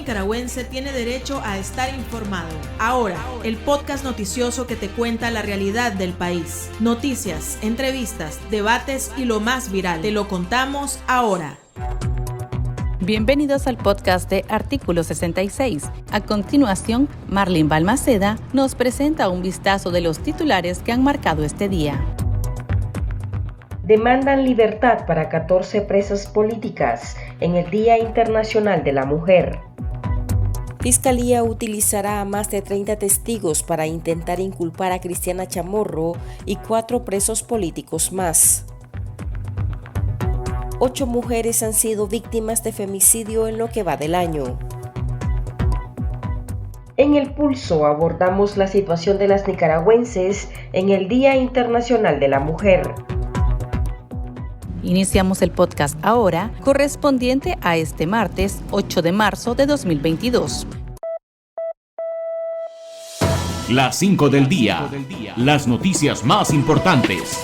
nicaragüense tiene derecho a estar informado. Ahora, el podcast noticioso que te cuenta la realidad del país. Noticias, entrevistas, debates y lo más viral. Te lo contamos ahora. Bienvenidos al podcast de Artículo 66. A continuación, Marlene Balmaceda nos presenta un vistazo de los titulares que han marcado este día. Demandan libertad para 14 presas políticas en el Día Internacional de la Mujer. Fiscalía utilizará a más de 30 testigos para intentar inculpar a Cristiana Chamorro y 4 presos políticos más. 8 mujeres han sido víctimas de femicidio en lo que va del año. En El Pulso abordamos la situación de las nicaragüenses en el Día Internacional de la Mujer. Iniciamos el podcast ahora, correspondiente a este martes 8 de marzo de 2022. Las 5 del día. Las noticias más importantes.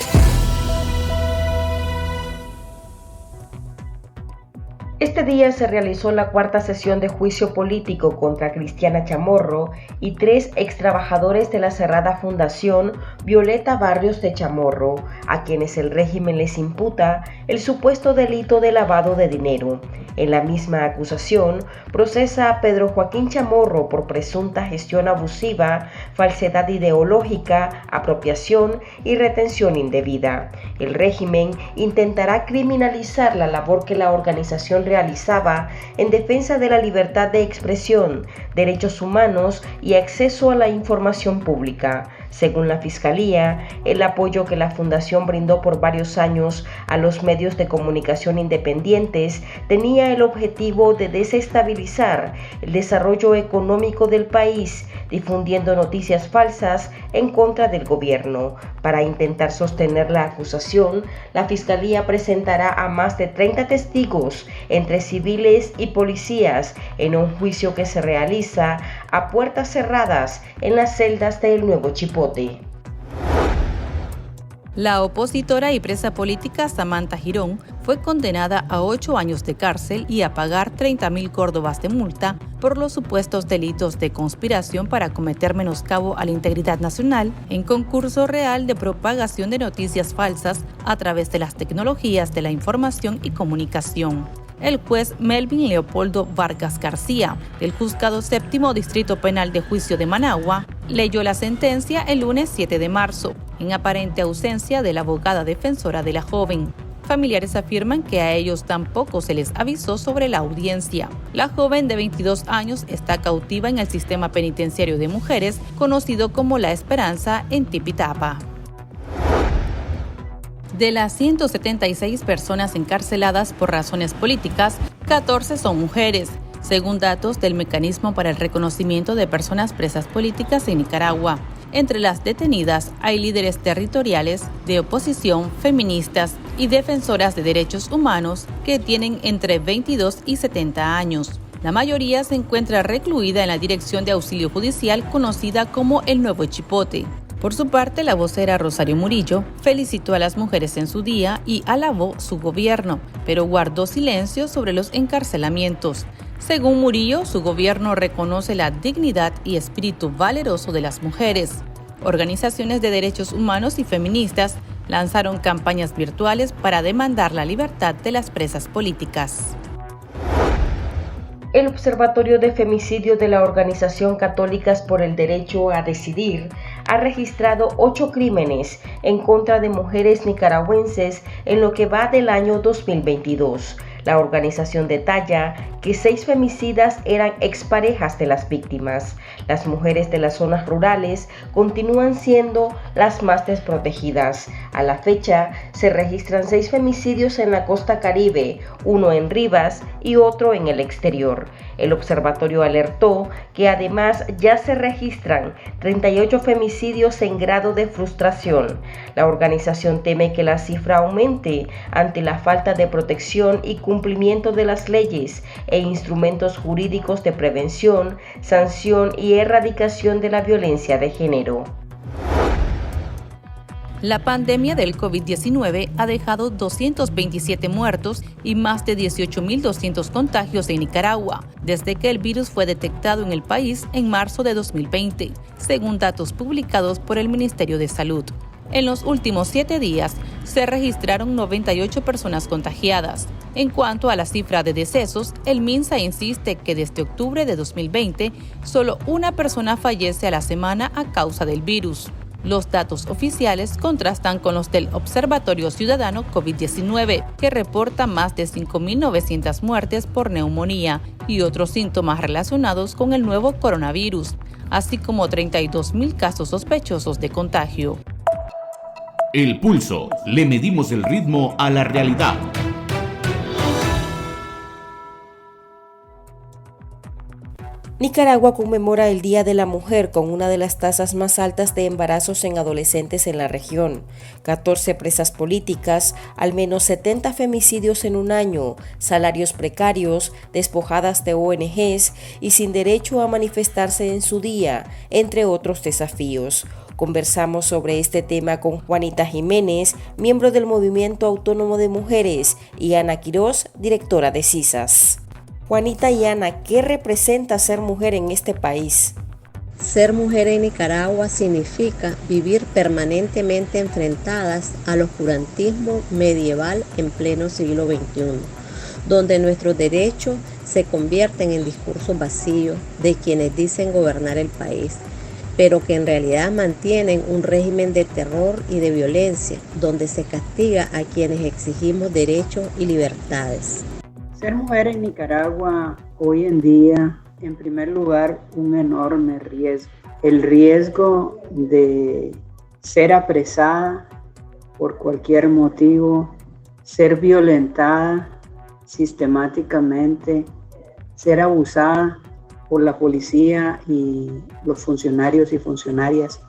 Este día se realizó la cuarta sesión de juicio político contra Cristiana Chamorro y 3 extrabajadores de la cerrada Fundación Violeta Barrios de Chamorro, a quienes el régimen les imputa el supuesto delito de lavado de dinero. En la misma acusación, procesa a Pedro Joaquín Chamorro por presunta gestión abusiva, falsedad ideológica, apropiación y retención indebida. El régimen intentará criminalizar la labor que la organización realizaba en defensa de la libertad de expresión, derechos humanos y acceso a la información pública. Según la Fiscalía, el apoyo que la Fundación brindó por varios años a los medios de comunicación independientes tenía el objetivo de desestabilizar el desarrollo económico del país, difundiendo noticias falsas en contra del gobierno. Para intentar sostener la acusación, la Fiscalía presentará a más de 30 testigos, entre civiles y policías, en un juicio que se realiza a puertas cerradas en las celdas del Nuevo Chipote. La opositora y presa política Samantha Girón fue condenada a 8 años de cárcel y a pagar 30,000 córdobas de multa por los supuestos delitos de conspiración para cometer menoscabo a la integridad nacional en concurso real de propagación de noticias falsas a través de las tecnologías de la información y comunicación. El juez Melvin Leopoldo Vargas García, del Juzgado Séptimo Distrito Penal de Juicio de Managua, leyó la sentencia el lunes 7 de marzo, en aparente ausencia de la abogada defensora de la joven. Familiares afirman que a ellos tampoco se les avisó sobre la audiencia. La joven de 22 años está cautiva en el sistema penitenciario de mujeres, conocido como La Esperanza en Tipitapa. De las 176 personas encarceladas por razones políticas, 14 son mujeres, según datos del Mecanismo para el Reconocimiento de Personas Presas Políticas en Nicaragua. Entre las detenidas hay líderes territoriales, de oposición, feministas y defensoras de derechos humanos que tienen entre 22 y 70 años. La mayoría se encuentra recluida en la Dirección de Auxilio Judicial conocida como el Nuevo Chipote. Por su parte, la vocera Rosario Murillo felicitó a las mujeres en su día y alabó su gobierno, pero guardó silencio sobre los encarcelamientos. Según Murillo, su gobierno reconoce la dignidad y espíritu valeroso de las mujeres. Organizaciones de derechos humanos y feministas lanzaron campañas virtuales para demandar la libertad de las presas políticas. El Observatorio de Femicidio de la Organización Católicas por el Derecho a Decidir ha registrado 8 crímenes en contra de mujeres nicaragüenses en lo que va del año 2022. La organización detalla que 6 femicidas eran exparejas de las víctimas. Las mujeres de las zonas rurales continúan siendo las más desprotegidas. A la fecha, se registran 6 femicidios en la costa Caribe, 1 en Rivas y otro en el exterior. El observatorio alertó que además ya se registran 38 femicidios en grado de frustración. La organización teme que la cifra aumente ante la falta de protección y cumplimiento de las leyes e instrumentos jurídicos de prevención, sanción y erradicación de la violencia de género. La pandemia del COVID-19 ha dejado 227 muertos y más de 18.200 contagios en Nicaragua, desde que el virus fue detectado en el país en marzo de 2020, según datos publicados por el Ministerio de Salud. En los últimos 7 días se registraron 98 personas contagiadas. En cuanto a la cifra de decesos, el MINSA insiste que desde octubre de 2020, solo una persona fallece a la semana a causa del virus. Los datos oficiales contrastan con los del Observatorio Ciudadano COVID-19, que reporta más de 5.900 muertes por neumonía y otros síntomas relacionados con el nuevo coronavirus, así como 32.000 casos sospechosos de contagio. El Pulso. Le medimos el ritmo a la realidad. Nicaragua conmemora el Día de la Mujer con una de las tasas más altas de embarazos en adolescentes en la región, 14 presas políticas, al menos 70 femicidios en un año, salarios precarios, despojadas de ONGs y sin derecho a manifestarse en su día, entre otros desafíos. Conversamos sobre este tema con Juanita Jiménez, miembro del Movimiento Autónomo de Mujeres, y Ana Quiroz, directora de CISAS. Juanita y Ana, ¿qué representa ser mujer en este país? Ser mujer en Nicaragua significa vivir permanentemente enfrentadas al oscurantismo medieval en pleno siglo XXI, donde nuestros derechos se convierten en discursos vacíos de quienes dicen gobernar el país, pero que en realidad mantienen un régimen de terror y de violencia, donde se castiga a quienes exigimos derechos y libertades. Ser mujer en Nicaragua hoy en día, en primer lugar, un enorme riesgo. El riesgo de ser apresada por cualquier motivo, ser violentada sistemáticamente, ser abusada por la policía y los funcionarios y funcionarias,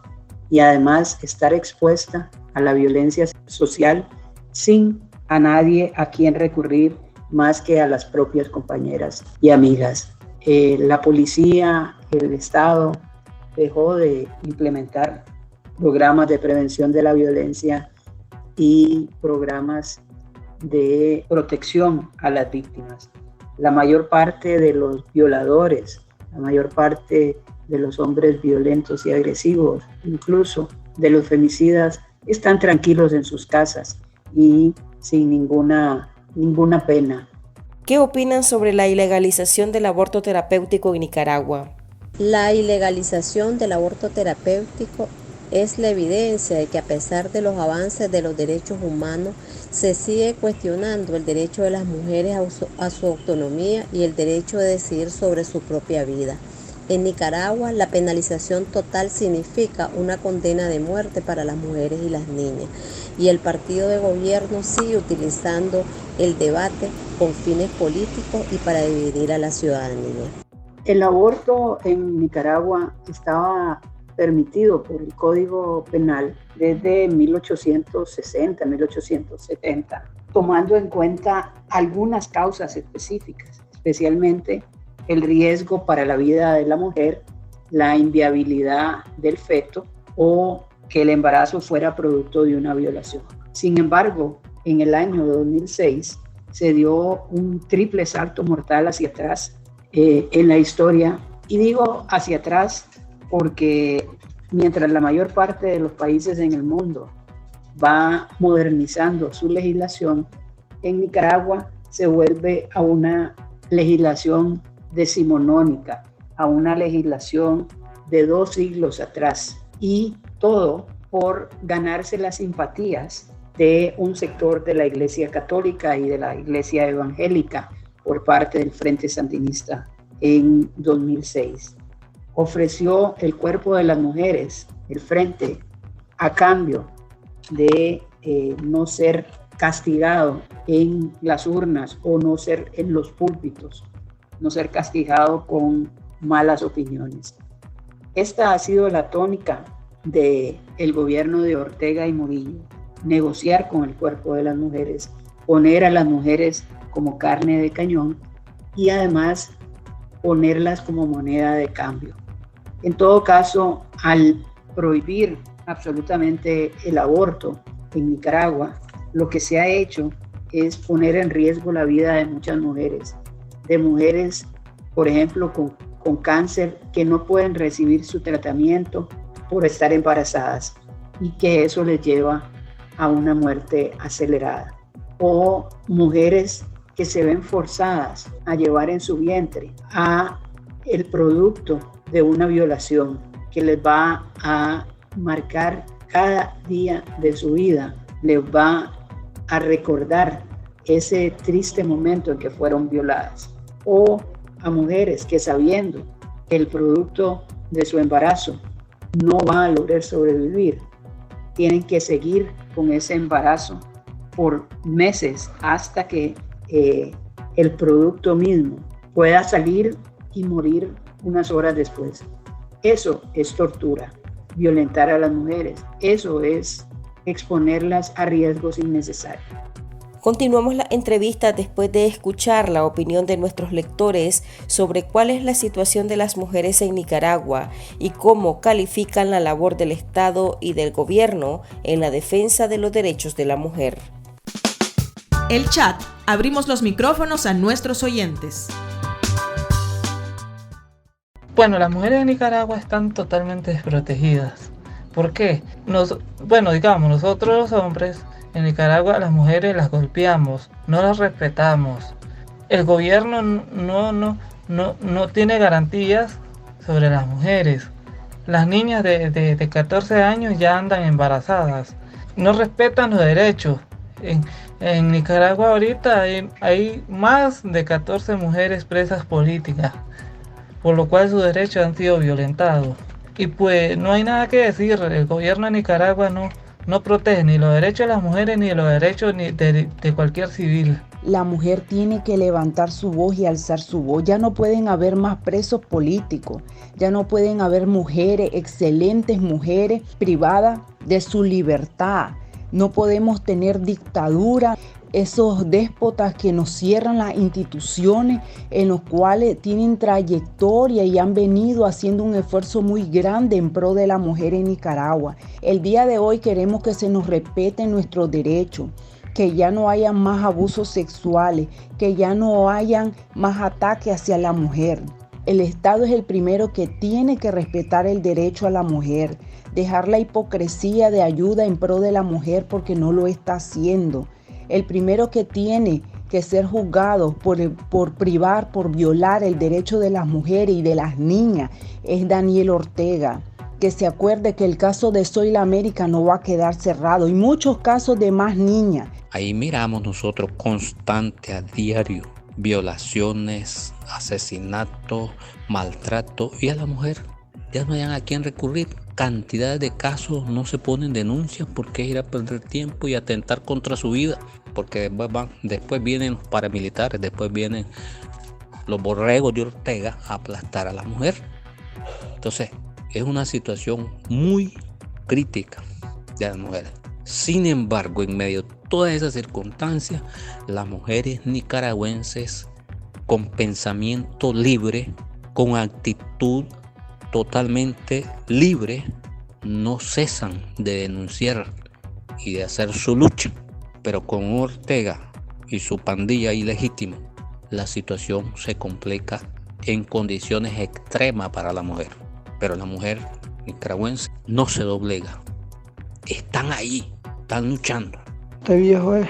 y además estar expuesta a la violencia social sin a nadie a quien recurrir más que a las propias compañeras y amigas. La policía, el Estado dejó de implementar programas de prevención de la violencia y programas de protección a las víctimas. La mayor parte de los violadores, la mayor parte de los hombres violentos y agresivos, incluso de los femicidas, están tranquilos en sus casas y sin ninguna pena. ¿Qué opinan sobre la ilegalización del aborto terapéutico en Nicaragua? La ilegalización del aborto terapéutico es la evidencia de que a pesar de los avances de los derechos humanos, se sigue cuestionando el derecho de las mujeres a su autonomía y el derecho de decidir sobre su propia vida. En Nicaragua, la penalización total significa una condena de muerte para las mujeres y las niñas, y el partido de gobierno sigue utilizando el debate con fines políticos y para dividir a la ciudadanía. El aborto en Nicaragua estaba permitido por el Código Penal desde 1860, 1870, tomando en cuenta algunas causas específicas, especialmente el riesgo para la vida de la mujer, la inviabilidad del feto o que el embarazo fuera producto de una violación. Sin embargo, en el año 2006 se dio un triple salto mortal hacia atrás en la historia, y digo hacia atrás porque mientras la mayor parte de los países en el mundo va modernizando su legislación, en Nicaragua se vuelve a una legislación decimonónica, a una legislación de 2 siglos atrás, y todo por ganarse las simpatías de un sector de la Iglesia Católica y de la Iglesia Evangélica por parte del Frente Sandinista en 2006. Ofreció el cuerpo de las mujeres, el Frente, a cambio de no ser castigado en las urnas o no ser en los púlpitos, no ser castigado con malas opiniones. Esta ha sido la tónica del gobierno de Ortega y Murillo: negociar con el cuerpo de las mujeres, poner a las mujeres como carne de cañón y además ponerlas como moneda de cambio. En todo caso, al prohibir absolutamente el aborto en Nicaragua, lo que se ha hecho es poner en riesgo la vida de muchas mujeres, por ejemplo, con cáncer, que no pueden recibir su tratamiento por estar embarazadas y que eso les lleva a una muerte acelerada. O mujeres que se ven forzadas a llevar en su vientre a el producto de una violación que les va a marcar cada día de su vida, les va a recordar ese triste momento en que fueron violadas. O a mujeres que, sabiendo que el producto de su embarazo no va a lograr sobrevivir, tienen que seguir con ese embarazo por meses hasta que el producto mismo pueda salir y morir unas horas después. Eso es tortura, violentar a las mujeres. Eso es exponerlas a riesgos innecesarios. Continuamos la entrevista después de escuchar la opinión de nuestros lectores sobre cuál es la situación de las mujeres en Nicaragua y cómo califican la labor del Estado y del gobierno en la defensa de los derechos de la mujer. El chat. Abrimos los micrófonos a nuestros oyentes. Bueno, las mujeres de Nicaragua están totalmente desprotegidas. ¿Por qué? Nosotros los hombres en Nicaragua, las mujeres las golpeamos, no las respetamos. El gobierno no tiene garantías sobre las mujeres. Las niñas de 14 años ya andan embarazadas. No respetan los derechos. En Nicaragua ahorita hay más de 14 mujeres presas políticas, por lo cual sus derechos han sido violentados. Y pues no hay nada que decir, el gobierno de Nicaragua no protege ni los derechos de las mujeres ni los derechos de cualquier civil. La mujer tiene que levantar su voz y alzar su voz. Ya no pueden haber más presos políticos. Ya no pueden haber mujeres, excelentes mujeres, privadas de su libertad. No podemos tener dictadura. Esos déspotas que nos cierran las instituciones, en los cuales tienen trayectoria y han venido haciendo un esfuerzo muy grande en pro de la mujer en Nicaragua. El día de hoy queremos que se nos respeten nuestros derechos, que ya no haya más abusos sexuales, que ya no hayan más ataques hacia la mujer. El Estado es el primero que tiene que respetar el derecho a la mujer, dejar la hipocresía de ayuda en pro de la mujer porque no lo está haciendo. El primero que tiene que ser juzgado por privar, por violar el derecho de las mujeres y de las niñas es Daniel Ortega. Que se acuerde que el caso de Soy la América no va a quedar cerrado y muchos casos de más niñas. Ahí miramos nosotros constante a diario violaciones, asesinatos, maltrato y a la mujer ya no hayan a quién recurrir. Cantidades de casos no se ponen denuncias porque es ir a perder tiempo y atentar contra su vida, porque después vienen los paramilitares, después vienen los borregos de Ortega a aplastar a la mujer. Entonces es una situación muy crítica de las mujeres. Sin embargo, en medio de todas esas circunstancias, las mujeres nicaragüenses con pensamiento libre, con actitud totalmente libre, no cesan de denunciar y de hacer su lucha. Pero con Ortega y su pandilla ilegítima, la situación se complica en condiciones extremas para la mujer. Pero la mujer nicaragüense no se doblega. Están ahí, están luchando. Este viejo es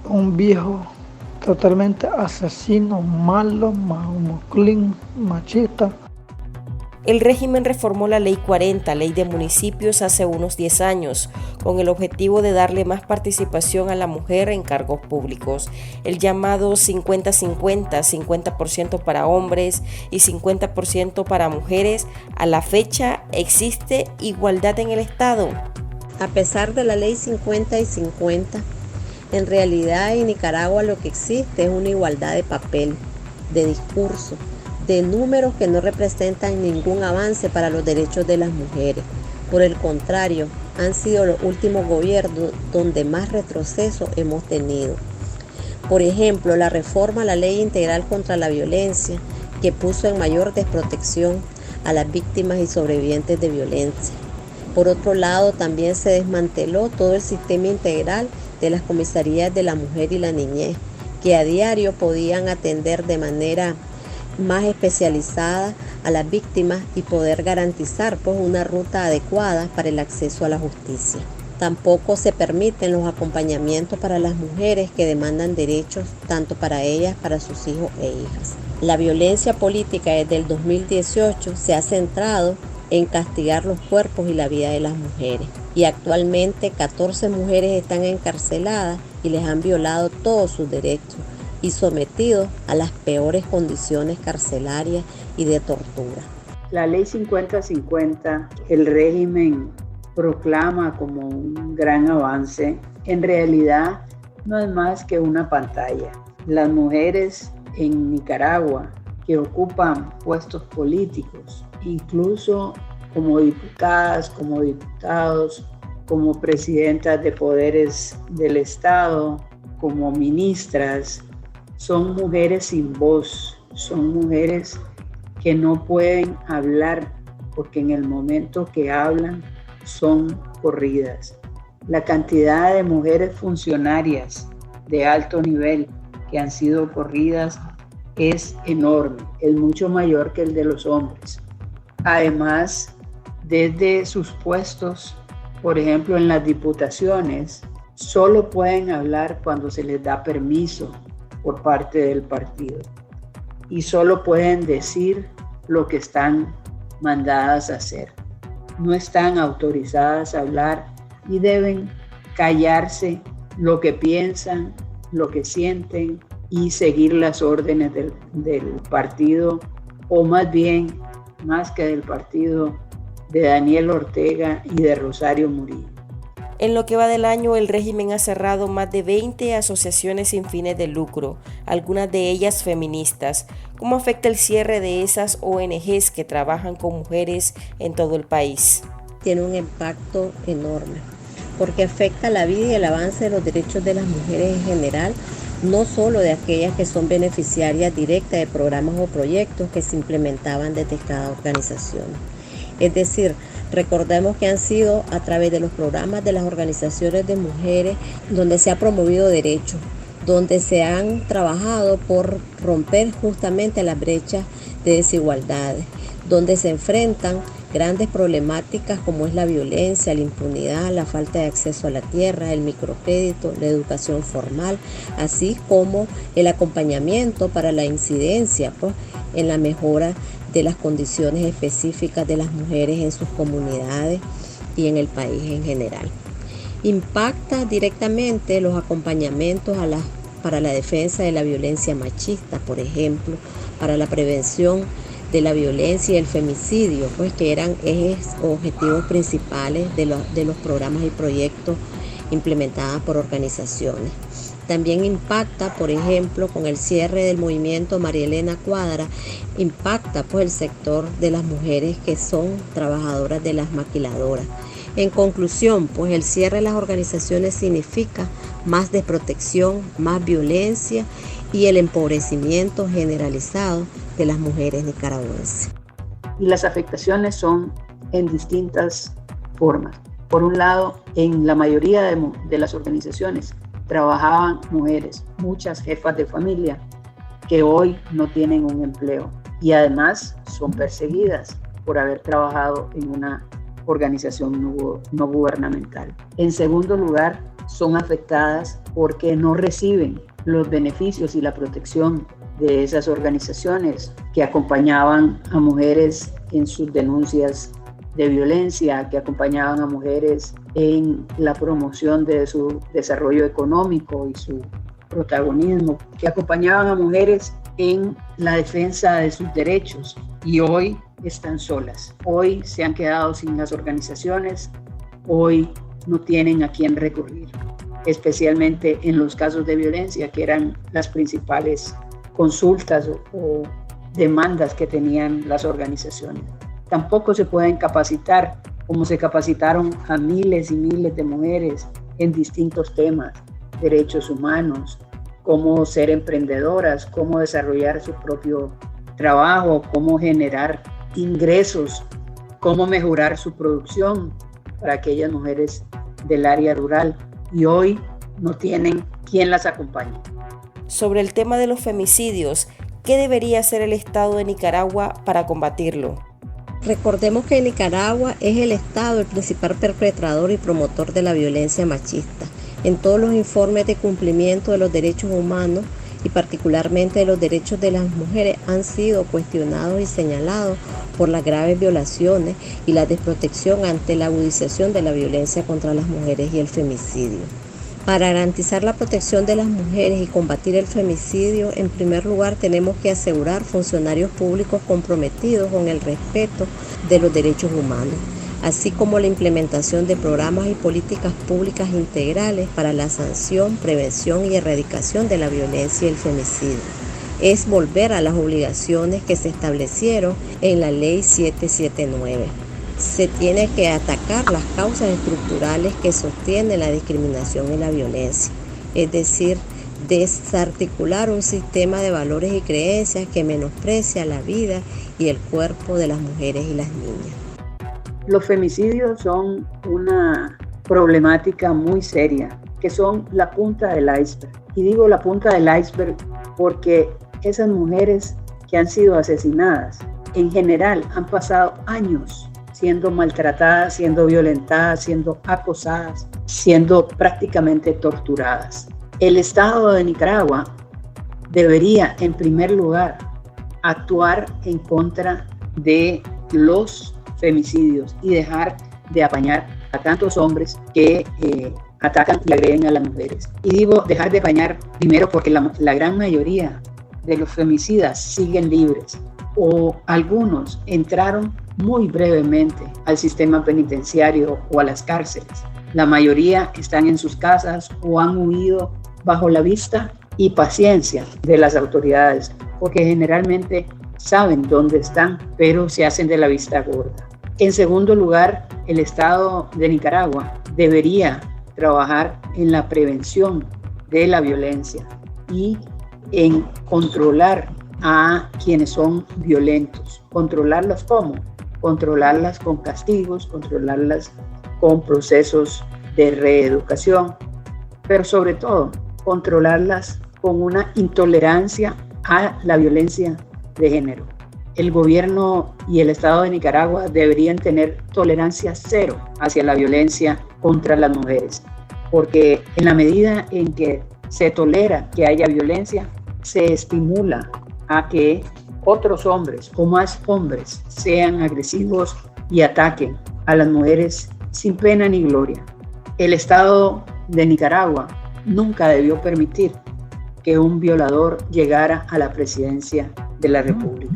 un viejo totalmente asesino, malo, masculín, machista. El régimen reformó la Ley 40, Ley de Municipios, hace unos 10 años, con el objetivo de darle más participación a la mujer en cargos públicos. El llamado 50-50, 50% para hombres y 50% para mujeres. A la fecha, ¿existe igualdad en el Estado? A pesar de la ley 50 y 50, en realidad en Nicaragua lo que existe es una igualdad de papel, de discurso, de números que no representan ningún avance para los derechos de las mujeres. Por el contrario, han sido los últimos gobiernos donde más retroceso hemos tenido. Por ejemplo, la reforma a la Ley Integral contra la Violencia, que puso en mayor desprotección a las víctimas y sobrevivientes de violencia. Por otro lado, también se desmanteló todo el sistema integral de las comisarías de la mujer y la niñez, que a diario podían atender de manera más especializada a las víctimas y poder garantizar pues una ruta adecuada para el acceso a la justicia. Tampoco se permiten los acompañamientos para las mujeres que demandan derechos tanto para ellas, para sus hijos e hijas. La violencia política desde el 2018 se ha centrado en castigar los cuerpos y la vida de las mujeres. Y actualmente 14 mujeres están encarceladas y les han violado todos sus derechos y sometidos a las peores condiciones carcelarias y de tortura. La ley 50-50, el régimen proclama como un gran avance, en realidad no es más que una pantalla. Las mujeres en Nicaragua que ocupan puestos políticos, incluso como diputadas, como diputados, como presidentas de poderes del Estado, como ministras, son mujeres sin voz, son mujeres que no pueden hablar porque en el momento que hablan son corridas. La cantidad de mujeres funcionarias de alto nivel que han sido corridas es enorme, es mucho mayor que el de los hombres. Además, desde sus puestos, por ejemplo en las diputaciones, solo pueden hablar cuando se les da permiso por parte del partido y solo pueden decir lo que están mandadas a hacer. No están autorizadas a hablar y deben callarse lo que piensan, lo que sienten y seguir las órdenes del partido, o más bien, más que del partido, de Daniel Ortega y de Rosario Murillo. En lo que va del año, el régimen ha cerrado más de 20 asociaciones sin fines de lucro, algunas de ellas feministas. ¿Cómo afecta el cierre de esas ONGs que trabajan con mujeres en todo el país? Tiene un impacto enorme, porque afecta la vida y el avance de los derechos de las mujeres en general, no solo de aquellas que son beneficiarias directas de programas o proyectos que se implementaban desde cada organización. Es decir, recordemos que han sido a través de los programas de las organizaciones de mujeres donde se ha promovido derechos, donde se han trabajado por romper justamente las brechas de desigualdades, donde se enfrentan grandes problemáticas como es la violencia, la impunidad, la falta de acceso a la tierra, el microcrédito, la educación formal, así como el acompañamiento para la incidencia en la mejora de las condiciones específicas de las mujeres en sus comunidades y en el país en general. Impacta directamente los acompañamientos para la defensa de la violencia machista, por ejemplo, para la prevención de la violencia y el femicidio, que eran ejes o objetivos principales de los programas y proyectos implementados por organizaciones. También impacta, por ejemplo, con el cierre del movimiento María Elena Cuadra, impacta el sector de las mujeres que son trabajadoras de las maquiladoras. En conclusión, el cierre de las organizaciones significa más desprotección, más violencia y el empobrecimiento generalizado de las mujeres nicaragüenses. Y las afectaciones son en distintas formas. Por un lado, en la mayoría de las organizaciones trabajaban mujeres, muchas jefas de familia que hoy no tienen un empleo y además son perseguidas por haber trabajado en una organización no gubernamental. En segundo lugar, son afectadas porque no reciben los beneficios y la protección de esas organizaciones que acompañaban a mujeres en sus denuncias de violencia, que acompañaban a mujeres en la promoción de su desarrollo económico y su protagonismo, que acompañaban a mujeres en la defensa de sus derechos, y hoy están solas. Hoy se han quedado sin las organizaciones, hoy no tienen a quién recurrir, especialmente en los casos de violencia, que eran las principales consultas o demandas que tenían las organizaciones. Tampoco se pueden capacitar como se capacitaron a miles y miles de mujeres en distintos temas, derechos humanos, cómo ser emprendedoras, cómo desarrollar su propio trabajo, cómo generar ingresos, cómo mejorar su producción, para aquellas mujeres del área rural y hoy no tienen quien las acompañe. Sobre el tema de los femicidios, ¿qué debería hacer el Estado de Nicaragua para combatirlo? Recordemos que Nicaragua es el Estado el principal perpetrador y promotor de la violencia machista. En todos los informes de cumplimiento de los derechos humanos y particularmente de los derechos de las mujeres han sido cuestionados y señalados por las graves violaciones y la desprotección ante la agudización de la violencia contra las mujeres y el femicidio. Para garantizar la protección de las mujeres y combatir el femicidio, en primer lugar tenemos que asegurar funcionarios públicos comprometidos con el respeto de los derechos humanos, así como la implementación de programas y políticas públicas integrales para la sanción, prevención y erradicación de la violencia y el femicidio. Es volver a las obligaciones que se establecieron en la Ley 779. Se tiene que atacar las causas estructurales que sostienen la discriminación y la violencia, es decir, desarticular un sistema de valores y creencias que menosprecia la vida y el cuerpo de las mujeres y las niñas. Los femicidios son una problemática muy seria, que son la punta del iceberg. Y digo la punta del iceberg porque esas mujeres que han sido asesinadas, en general, han pasado años siendo maltratadas, siendo violentadas, siendo acosadas, siendo prácticamente torturadas. El Estado de Nicaragua debería, en primer lugar, actuar en contra de los femicidios y dejar de apañar a tantos hombres que atacan y agreden a las mujeres. Y digo dejar de apañar primero porque la gran mayoría de los femicidas siguen libres o algunos entraron muy brevemente al sistema penitenciario o a las cárceles. La mayoría están en sus casas o han huido bajo la vista y paciencia de las autoridades, porque generalmente saben dónde están, pero se hacen de la vista gorda. En segundo lugar, el Estado de Nicaragua debería trabajar en la prevención de la violencia y en controlar a quienes son violentos. ¿Controlarlas cómo? Controlarlas con castigos, controlarlas con procesos de reeducación, pero sobre todo controlarlas con una intolerancia a la violencia de género. El gobierno y el Estado de Nicaragua deberían tener tolerancia cero hacia la violencia contra las mujeres, porque en la medida en que se tolera que haya violencia, se estimula a que otros hombres o más hombres sean agresivos y ataquen a las mujeres sin pena ni gloria. El Estado de Nicaragua nunca debió permitir que un violador llegara a la presidencia de la República.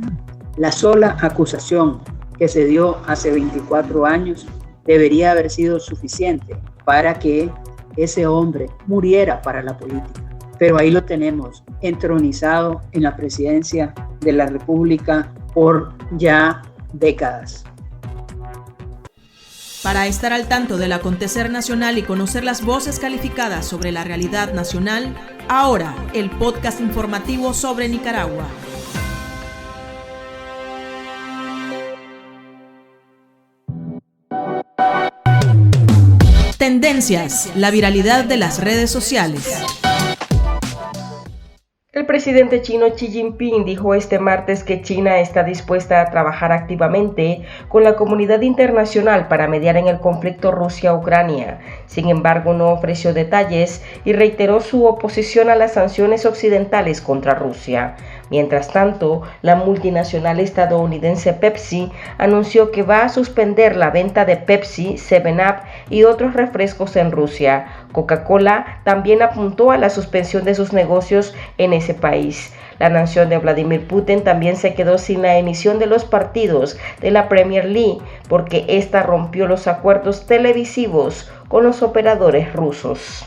La sola acusación que se dio hace 24 años debería haber sido suficiente para que ese hombre muriera para la política. Pero ahí lo tenemos, entronizado en la presidencia de la República por ya décadas. Para estar al tanto del acontecer nacional y conocer las voces calificadas sobre la realidad nacional, ahora el podcast informativo sobre Nicaragua. Tendencias, la viralidad de las redes sociales. El presidente chino Xi Jinping dijo este martes que China está dispuesta a trabajar activamente con la comunidad internacional para mediar en el conflicto Rusia-Ucrania. Sin embargo, no ofreció detalles y reiteró su oposición a las sanciones occidentales contra Rusia. Mientras tanto, la multinacional estadounidense Pepsi anunció que va a suspender la venta de Pepsi, 7-Up y otros refrescos en Rusia. Coca-Cola también apuntó a la suspensión de sus negocios en ese país. La nación de Vladimir Putin también se quedó sin la emisión de los partidos de la Premier League porque esta rompió los acuerdos televisivos con los operadores rusos.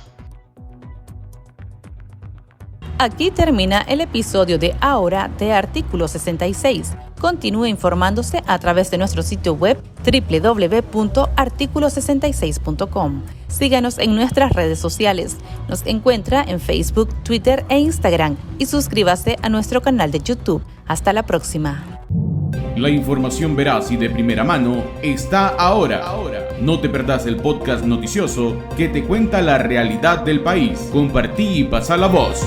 Aquí termina el episodio de Ahora de Artículo 66. Continúe informándose a través de nuestro sitio web www.articulo66.com. Síganos en nuestras redes sociales. Nos encuentra en Facebook, Twitter e Instagram y suscríbase a nuestro canal de YouTube. Hasta la próxima. La información veraz y de primera mano está ahora. No te perdás el podcast noticioso que te cuenta la realidad del país. Compartí y pasa la voz.